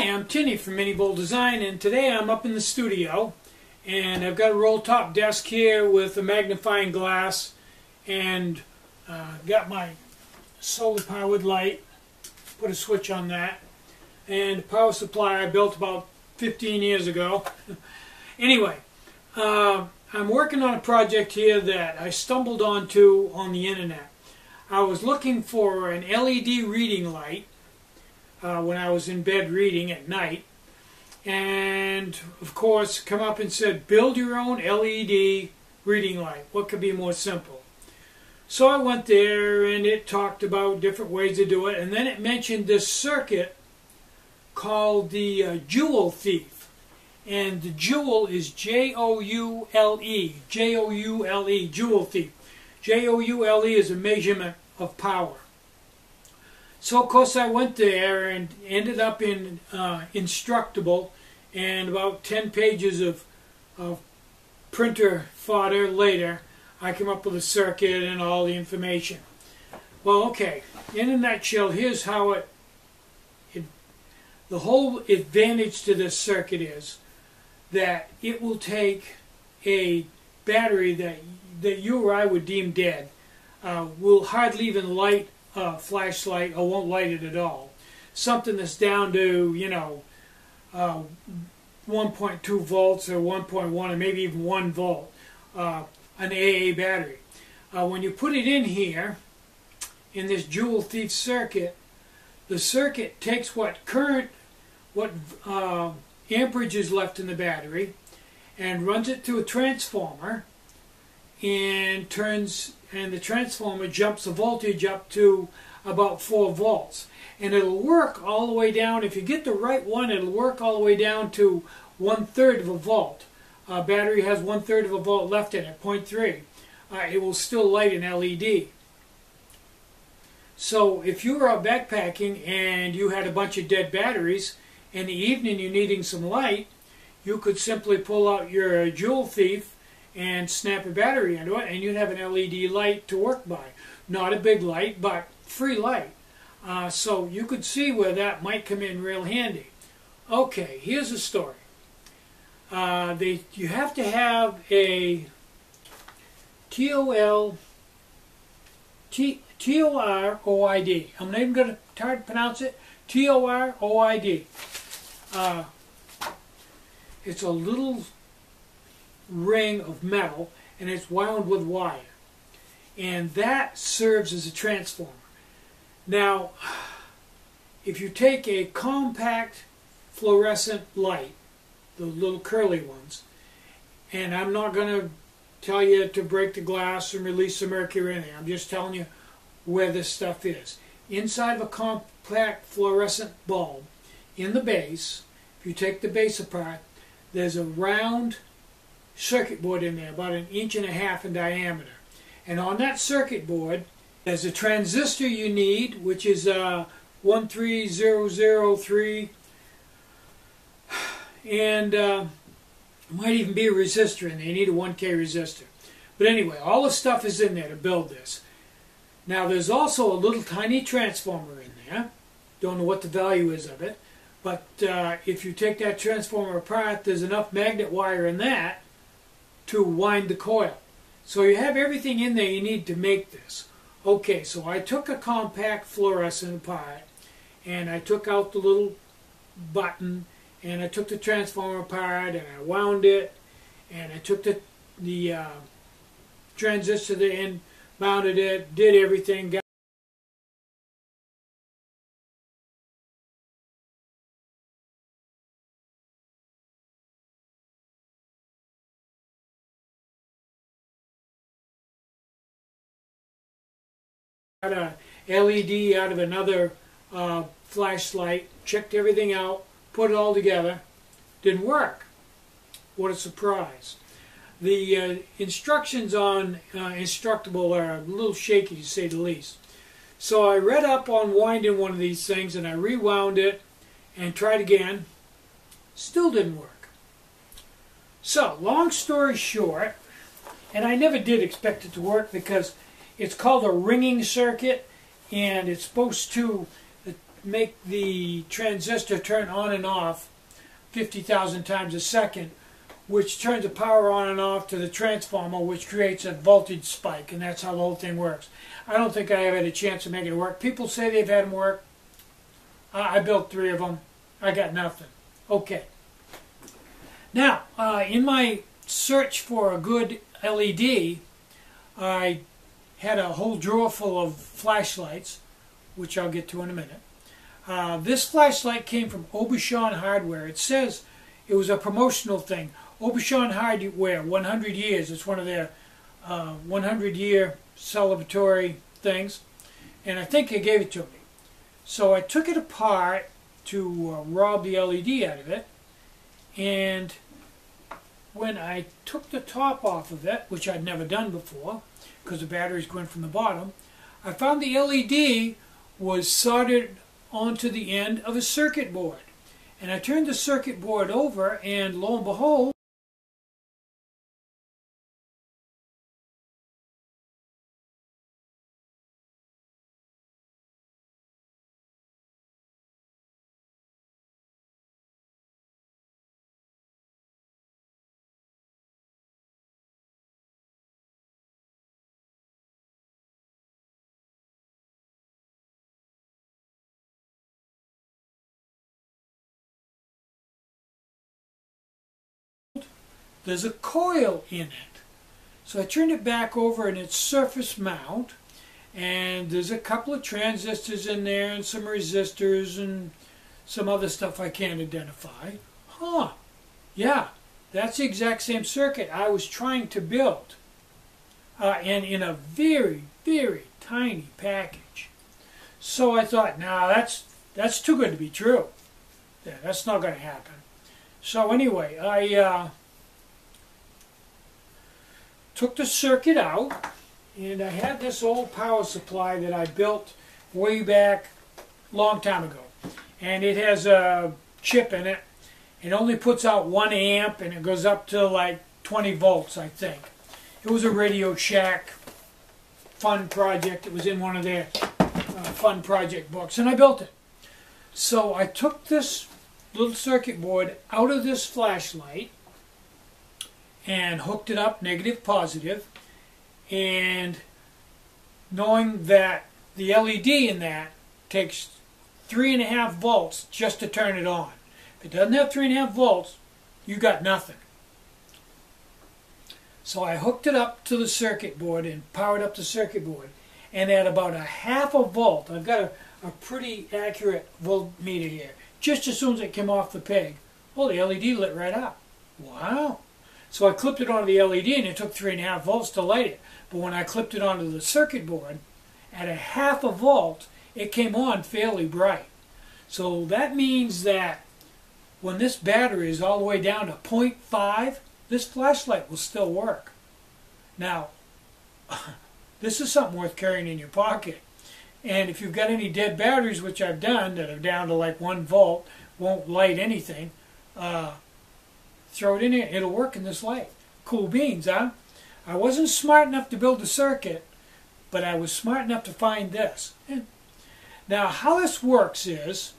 I'm Tinny from minibulldesign, and today I'm up in the studio and I've got a roll top desk here with a magnifying glass and got my solar powered light, put a switch on that, and power supply I built about 15 years ago. Anyway, I'm working on a project here that I stumbled onto on the internet. I was looking for an LED reading light when I was in bed reading at night, and of course come up and said build your own LED reading light. What could be more simple? So I went there and it talked about different ways to do it, and then it mentioned this circuit called the Joule Thief, and the Joule is J-O-U-L-E, J-O-U-L-E, Joule Thief. J-O-U-L-E is a measurement of power. So of course I went there and ended up in Instructable, and about 10 pages of printer fodder later I came up with a circuit and all the information. Well, okay, in a nutshell, here's how the whole advantage to this circuit is that it will take a battery that you or I would deem dead, will hardly even light a flashlight or won't light it at all. Something that's down to, 1.2 volts or 1.1 or maybe even 1 volt, an AA battery. When you put it in here, in this Joule Thief circuit, the circuit takes what amperage is left in the battery and runs it through a transformer, and the transformer jumps the voltage up to about 4 volts. And it'll work all the way down, if you get the right one, it'll work all the way down to 1/3 of a volt. A battery has 1/3 of a volt left in it, 0.3. It will still light an LED. So if you were out backpacking and you had a bunch of dead batteries, in the evening you're needing some light, you could simply pull out your Joule Thief and snap a battery into it, and you'd have an LED light to work by. Not a big light, but free light. So you could see where that might come in real handy. Okay, here's the story. You have to have a T-O-R-O-I-D. I'm not even going to try to pronounce it. T-O-R-O-I-D. It's a little ring of metal, and it's wound with wire, and that serves as a transformer. Now, if you take a compact fluorescent light, the little curly ones, and I'm not going to tell you to break the glass and release the mercury or anything, I'm just telling you where this stuff is. Inside of a compact fluorescent bulb, in the base, if you take the base apart, there's a round circuit board in there, about 1.5 inches in diameter. And on that circuit board, there's a transistor you need, which is 13003, and might even be a resistor in there. You need a 1K resistor. But anyway, all the stuff is in there to build this. Now there's also a little tiny transformer in there. Don't know what the value is of it, but if you take that transformer apart, there's enough magnet wire in that to wind the coil. So you have everything in there you need to make this. Okay, so I took a compact fluorescent apart, and I took out the little button, and I took the transformer apart, and I wound it, and I took the transistor there and mounted it, did everything, got a LED out of another flashlight, checked everything out, put it all together. Didn't work. What a surprise. The instructions on Instructable are a little shaky, to say the least. So I read up on winding one of these things, and I rewound it and tried again. Still didn't work. So, long story short, and I never did expect it to work because it's called a ringing circuit, and it's supposed to, make the transistor turn on and off 50,000 times a second, which turns the power on and off to the transformer, which creates a voltage spike, and that's how the whole thing works. I don't think I ever had a chance to make it work. People say they've had them work. I built 3 of them. I got nothing. Okay. Now, in my search for a good LED, I had a whole drawer full of flashlights, which I'll get to in a minute. This flashlight came from Aubuchon Hardware. It says it was a promotional thing. Aubuchon Hardware, 100 years. It's one of their 100-year celebratory things. And I think they gave it to me. So I took it apart to rob the LED out of it. And when I took the top off of it, which I'd never done before, because the batteries go in from the bottom, I found the LED was soldered onto the end of a circuit board. And I turned the circuit board over, and lo and behold, there's a coil in it. So I turned it back over in its surface mount, and there's a couple of transistors in there and some resistors and some other stuff I can't identify. Huh, yeah, that's the exact same circuit I was trying to build, and in a very, very tiny package. So I thought, nah, that's too good to be true. Yeah, that's not going to happen. So anyway, I took the circuit out, and I had this old power supply that I built way back a long time ago. And it has a chip in it. It only puts out 1 amp, and it goes up to like 20 volts, I think. It was a Radio Shack fun project. It was in one of their fun project books, and I built it. So I took this little circuit board out of this flashlight and hooked it up negative positive, and knowing that the LED in that takes 3.5 volts just to turn it on. If it doesn't have 3.5 volts, you got nothing. So I hooked it up to the circuit board and powered up the circuit board, and at about a 0.5 volt, I've got a pretty accurate voltmeter here, just as soon as it came off the peg, well, the LED lit right up. Wow. So I clipped it onto the LED, and it took 3.5 volts to light it. But when I clipped it onto the circuit board, at a 0.5 volt, it came on fairly bright. So that means that when this battery is all the way down to 0.5, this flashlight will still work. Now, this is something worth carrying in your pocket. And if you've got any dead batteries, which I've done, that are down to like 1 volt, won't light anything, throw it in here, it'll work in this light. Cool beans, huh? I wasn't smart enough to build the circuit, but I was smart enough to find this. Now, how this works is,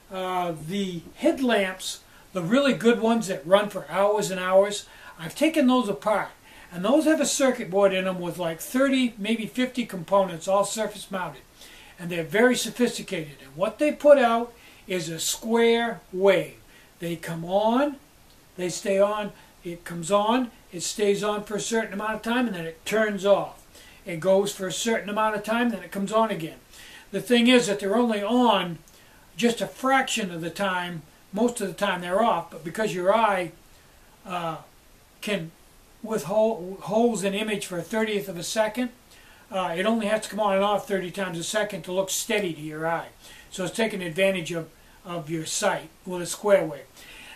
the headlamps, the really good ones that run for hours and hours, I've taken those apart. And those have a circuit board in them with like 30, maybe 50 components, all surface mounted. And they're very sophisticated. And what they put out is a square wave. They come on, they stay on, it comes on, it stays on for a certain amount of time, and then it turns off. It goes for a certain amount of time, then it comes on again. The thing is that they're only on just a fraction of the time. Most of the time they're off, but because your eye can holds an image for a 30th of a second, it only has to come on and off 30 times a second to look steady to your eye. So it's taking advantage of your sight with a square wave.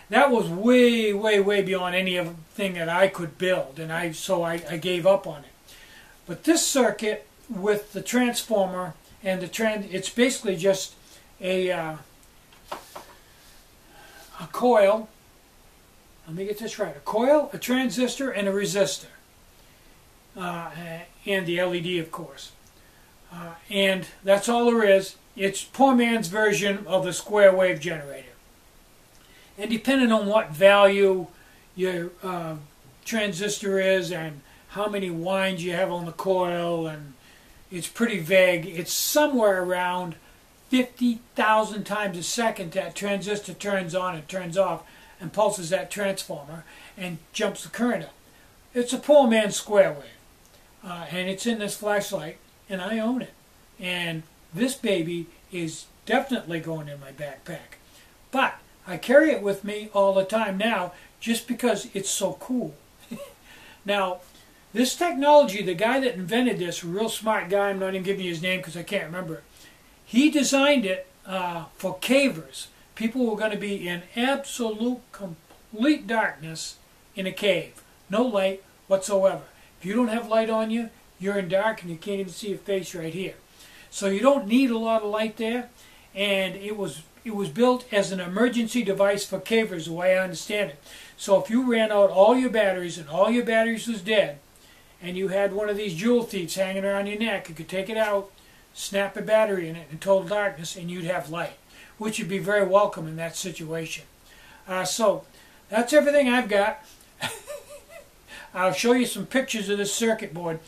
That was way, way, way beyond anything that I could build, and so I gave up on it. But this circuit with the transformer and it's basically just a coil. Let me get this right. A coil, a transistor, and a resistor. And the LED, of course. And that's all there is. It's poor man's version of the square wave generator. And depending on what value your transistor is and how many winds you have on the coil, and it's pretty vague, it's somewhere around 50,000 times a second that transistor turns on and turns off and pulses that transformer and jumps the current up. It's a poor man's square wave. And it's in this flashlight, and I own it. And this baby is definitely going in my backpack. But I carry it with me all the time now just because it's so cool. Now, this technology, the guy that invented this, a real smart guy, I'm not even giving you his name because I can't remember it, he designed it for cavers. People were going to be in absolute, complete darkness in a cave. No light whatsoever. If you don't have light on you, you're in dark and you can't even see your face right here. So you don't need a lot of light there, and it was built as an emergency device for cavers, the way I understand it. So if you ran out all your batteries and all your batteries was dead, and you had one of these Joule Thieves hanging around your neck, you could take it out, snap a battery in it in total darkness, and you'd have light, which would be very welcome in that situation. So that's everything I've got. I'll show you some pictures of this circuit board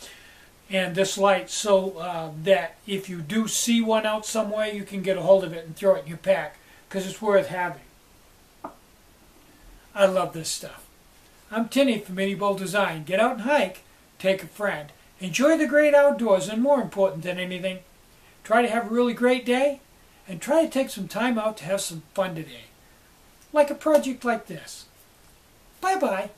and this light so that if you do see one out somewhere, you can get a hold of it and throw it in your pack, because it's worth having. I love this stuff. I'm Tinny from minibulldesign. Get out and hike, take a friend, enjoy the great outdoors, and more important than anything, try to have a really great day, and try to take some time out to have some fun today, like a project like this. Bye-bye.